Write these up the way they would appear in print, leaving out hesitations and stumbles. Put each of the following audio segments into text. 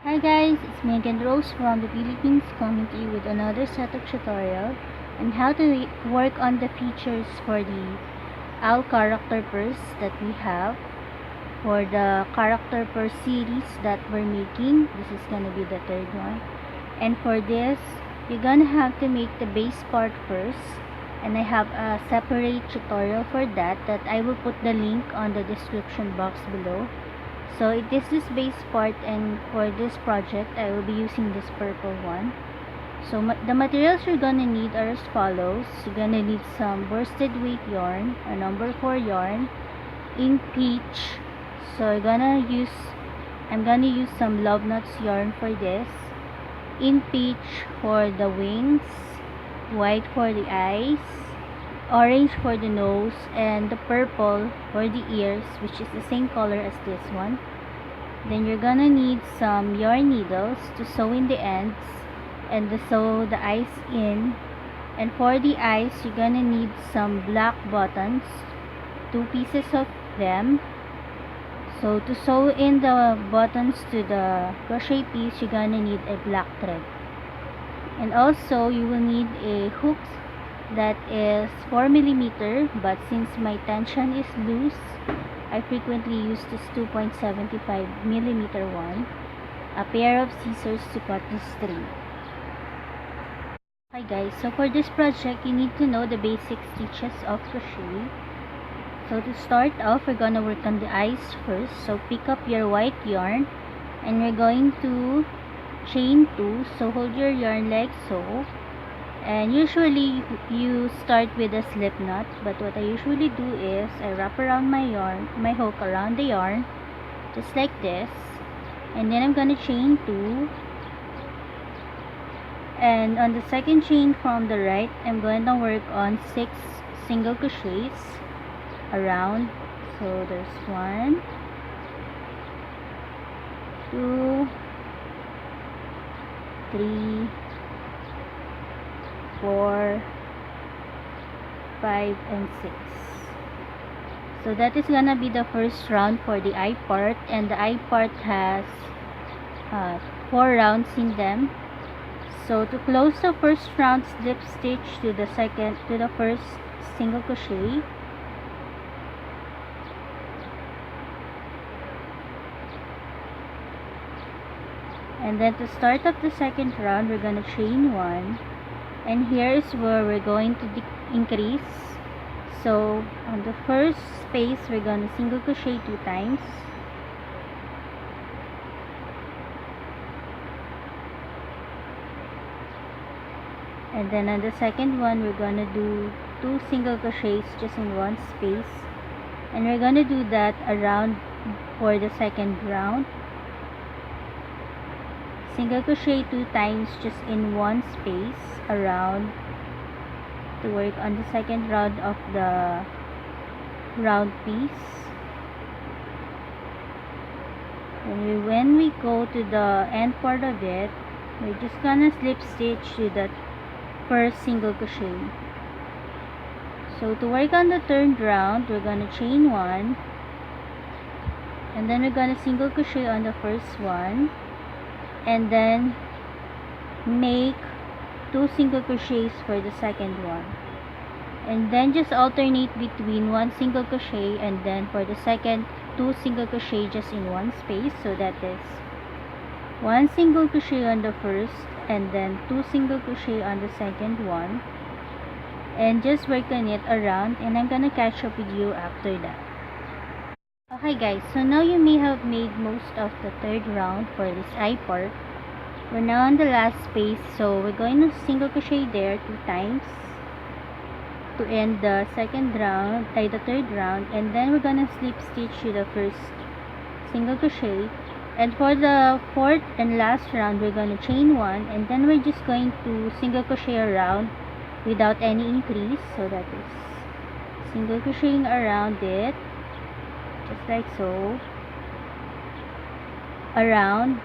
Hi guys, it's me again, Rose from the Philippines, coming to you with another set of tutorial on how to work on the features for the owl character purse that we have for the character purse series that we're making. This is gonna be the third one, and for this you're gonna have to make the base part first, and I have a separate tutorial for that I will put the link on the description box below. So it is this base part, and for this project I will be using this purple one. So the materials you're gonna need are as follows. You're gonna need some worsted weight yarn, a number 4 yarn, in peach. So I'm gonna use some love nuts yarn for this, in peach for the wings, white for the eyes, orange for the nose, and the purple for the ears, which is the same color as this one. Then you're gonna need some yarn needles to sew in the ends and to sew the eyes in. And for the eyes, you're gonna need some black buttons, 2 pieces of them. So to sew in the buttons to the crochet piece, you're gonna need a black thread. And also you will need a hook that is 4mm, but since my tension is loose, I frequently use this 2.75mm one, a pair of scissors to cut the string. Hi guys, so for this project you need to know the basic stitches of crochet. So to start off, we're gonna work on the eyes first. So pick up your white yarn and we're going to chain 2. So hold your yarn like so, and usually you start with a slip knot, but what I usually do is I wrap around my hook around the yarn just like this, and then I'm gonna chain 2, and on the second chain from the right I'm going to work on 6 single crochets around. So there's 1, 2, 3, 4, 5, and 6. So that is gonna be the first round for the eye part, and the eye part has 4 rounds in them. So to close the first round, slip stitch to the first single crochet, and then to start up the second round we're gonna chain 1, and here is where we're going to increase. So on the first space we're gonna single crochet 2 times, and then on the second one we're gonna do 2 single crochets just in one space, and we're gonna do that around for the second round. Single crochet 2 times just in one space around to work on the second round of the round piece. And when we go to the end part of it, we're just gonna slip stitch to that first single crochet. So to work on the third round, we're gonna chain 1, and then we're gonna single crochet on the first one, and then make 2 single crochets for the second one, and then just alternate between 1 single crochet and then for the second 2 single crochet just in one space. So that is 1 single crochet on the first and then 2 single crochet on the second one, and just work on it around, and I'm gonna catch up with you after that. Okay guys, so now you may have made most of the third round for this eye part. We're now on the last space, so we're going to single crochet there 2 times to end the third round, and then we're gonna slip stitch to the first single crochet, and for the fourth and last round we're gonna chain 1, and then we're just going to single crochet around without any increase. So that is single crocheting around it just like so, around,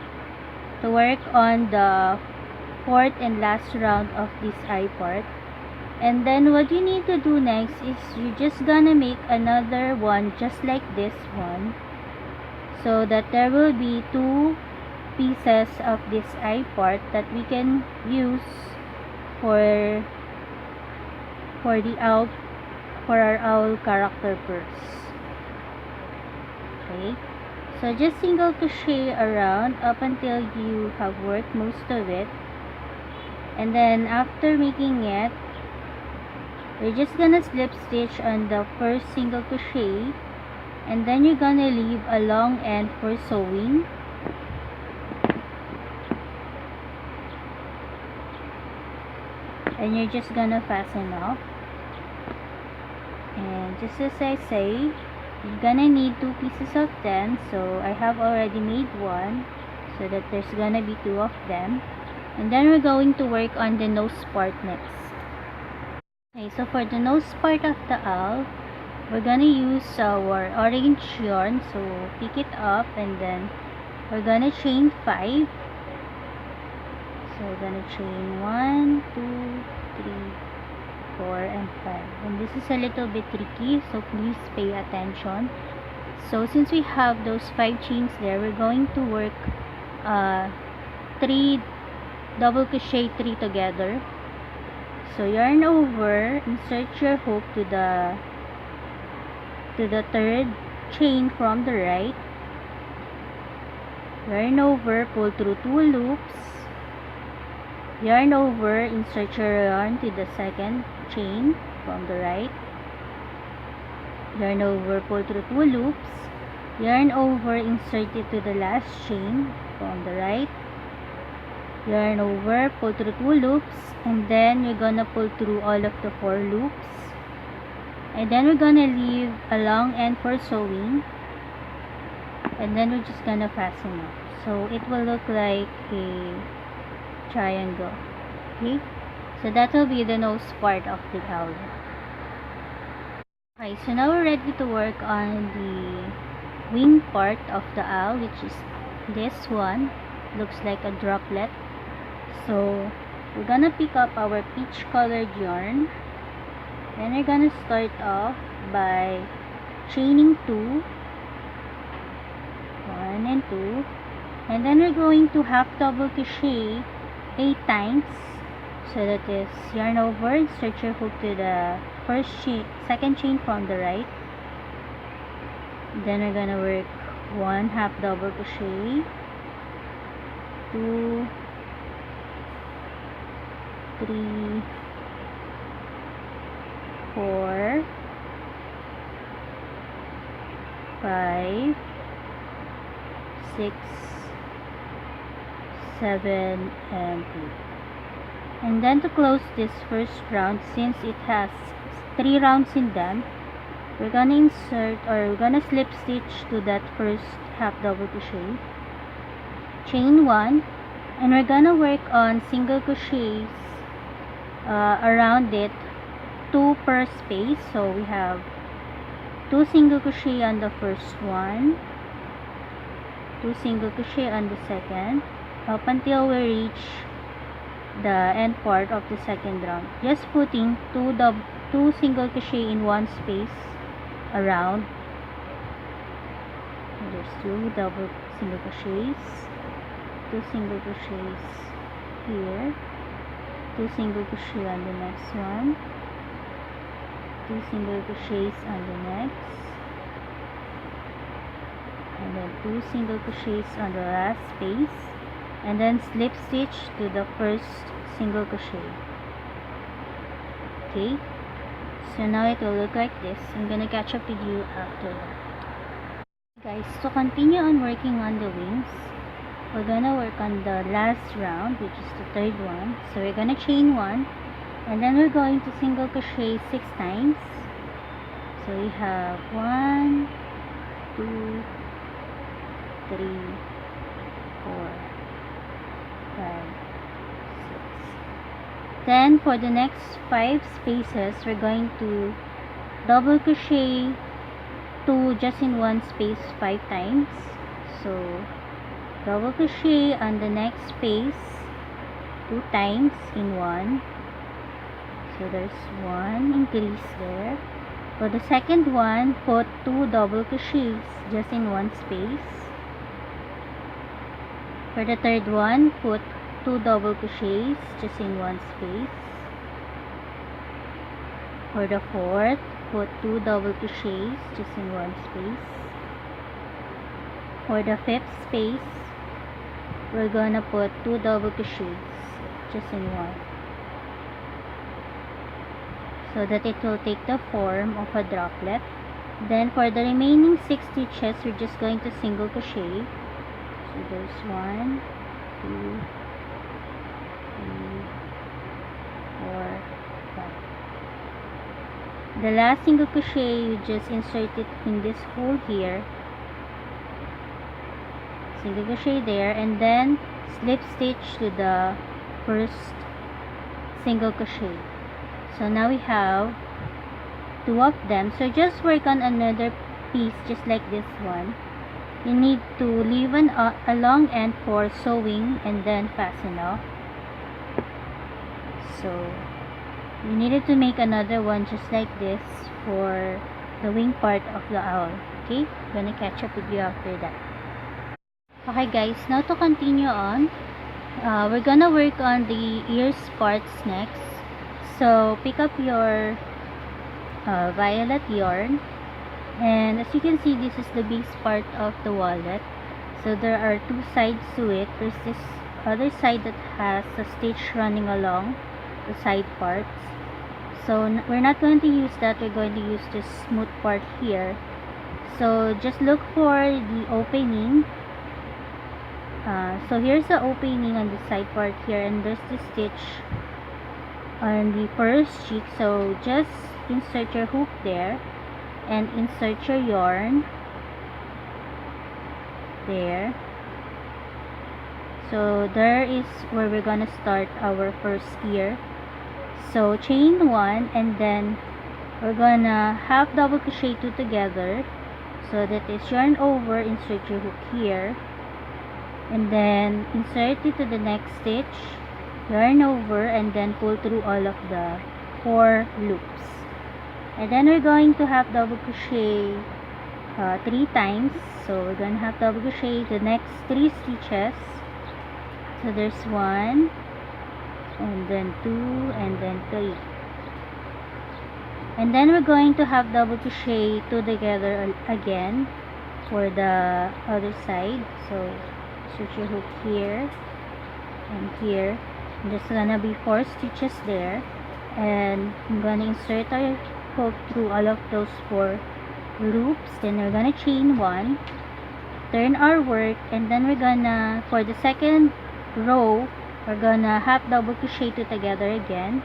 to work on the fourth and last round of this eye part. And then what you need to do next is you're just gonna make another one just like this one, so that there will be 2 pieces of this eye part that we can use for the owl, for our owl character purse. Okay, so just single crochet around up until you have worked most of it, and then after making it, you're just gonna slip stitch on the first single crochet, and then you're gonna leave a long end for sewing. And you're just gonna fasten off. And just as I say, you're gonna need 2 pieces of them, so I have already made one so that there's gonna be 2 of them. And then we're going to work on the nose part next. Okay, so for the nose part of the owl, we're gonna use our orange yarn, so pick it up and then we're gonna chain 5. So we're gonna chain 1, 2, 3, 4, and 5. And this is a little bit tricky, so please pay attention. So since we have those 5 chains there, we're going to work 3 double crochet 3 together. So yarn over, insert your hook to the 3rd chain from the right. Yarn over, pull through 2 loops. Yarn over, insert your yarn to the 2nd chain from the right. Yarn over, pull through 2 loops. Yarn over, insert it to the last chain from the right. Yarn over, pull through 2 loops, and then you're gonna pull through all of the 4 loops. And then we're gonna leave a long end for sewing, and then we're just gonna fasten up, so it will look like a triangle. Okay, so that will be the nose part of the owl. Okay, so now we're ready to work on the wing part of the owl, which is this one. Looks like a droplet. So we're gonna pick up our peach colored yarn. Then we're gonna start off by chaining 2, 1 and 2, and then we're going to half double crochet 8 times. So that is yarn over, insert your hook to the 2nd chain from the right. Then we're gonna work 1 half double crochet, 2, 3, 4, 5, 6, 7, and 8. And then to close this first round, since it has 3 rounds in them, we're gonna insert, or we're gonna slip stitch to that first half double crochet, chain 1, and we're gonna work on single crochets around it, 2 per space. So we have 2 single crochet on the first one, 2 single crochet on the second, up until we reach the end part of the 2nd round, just putting 2 single crochet in one space around. And there's 2 double single crochets, 2 single crochets here, 2 single crochet on the next one, 2 single crochets on the next, and then 2 single crochets on the last space, and then slip stitch to the first single crochet. Okay, so now it will look like this. I'm gonna catch up with you after that. Guys, to continue on working on the wings, we're gonna work on the last round, which is the 3rd one. So we're gonna chain 1, and then we're going to single crochet 6 times. So we have 1, 2, 3, 4, 5, 6. Then for the next 5 spaces, we're going to double crochet 2 just in one space 5 times. So double crochet on the next space 2 times in one. So there's 1 increase there. For the 2nd one, put 2 double crochets just in one space. For the third one, put 2 double crochets just in one space. For the fourth, put 2 double crochets just in one space. For the fifth space, we're gonna put 2 double crochets just in one, so that it will take the form of a droplet. Then for the remaining 6 stitches, we're just going to single crochet. So there's 1, 2, 3, 4, 5. The last single crochet, you just insert it in this hole here, single crochet there, and then slip stitch to the first single crochet. So now we have 2 of them. So just work on another piece just like this one. You need to leave a long end for sewing and then fasten off. So you needed to make another one just like this for the wing part of the owl. Okay, I'm gonna catch up with you after that. Okay guys, now to continue on, we're gonna work on the ears parts next. So pick up your violet yarn, and as you can see, this is the base part of the wallet. So there are 2 sides to it. There's this other side that has a stitch running along the side parts. So we're not going to use that, we're going to use this smooth part here. So just look for the opening. So here's the opening on the side part here, and there's the stitch on the first cheek. So just insert your hook there and insert your yarn there. So there is where we're gonna start our first ear. So chain 1, and then we're gonna half double crochet 2 together. So that is yarn over, insert your hook here, and then insert it to the next stitch, yarn over, and then pull through all of the 4 loops. And then we're going to half double crochet 3 times. So we're going to half double crochet the next 3 stitches. So there's 1, and then 2, and then 3. And then we're going to half double crochet 2 together again for the other side. So insert your hook here and here. And there's gonna be 4 stitches there, and I'm gonna insert our hook through all of those 4 loops. Then we're gonna chain 1, turn our work, and then we're gonna, for the second row, we're gonna half double crochet 2 together again.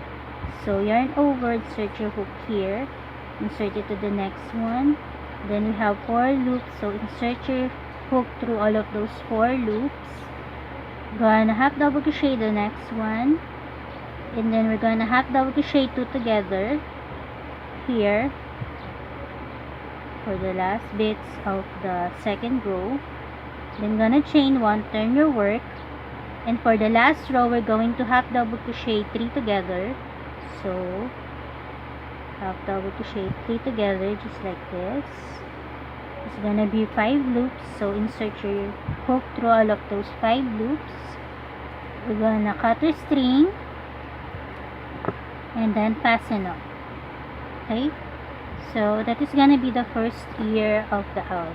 So yarn over, insert your hook here, insert it to the next one. Then we have 4 loops, so insert your hook through all of those 4 loops. Gonna half double crochet the next one, and then we're gonna half double crochet 2 together here for the last bits of the second row. Then gonna chain 1, turn your work, and for the last row, we're going to half double crochet 3 together. So half double crochet 3 together just like this. It's gonna be 5 loops, so insert your hook through all of those 5 loops. We're gonna cut your string and then fasten up. Okay, so that is gonna be the first ear of the owl.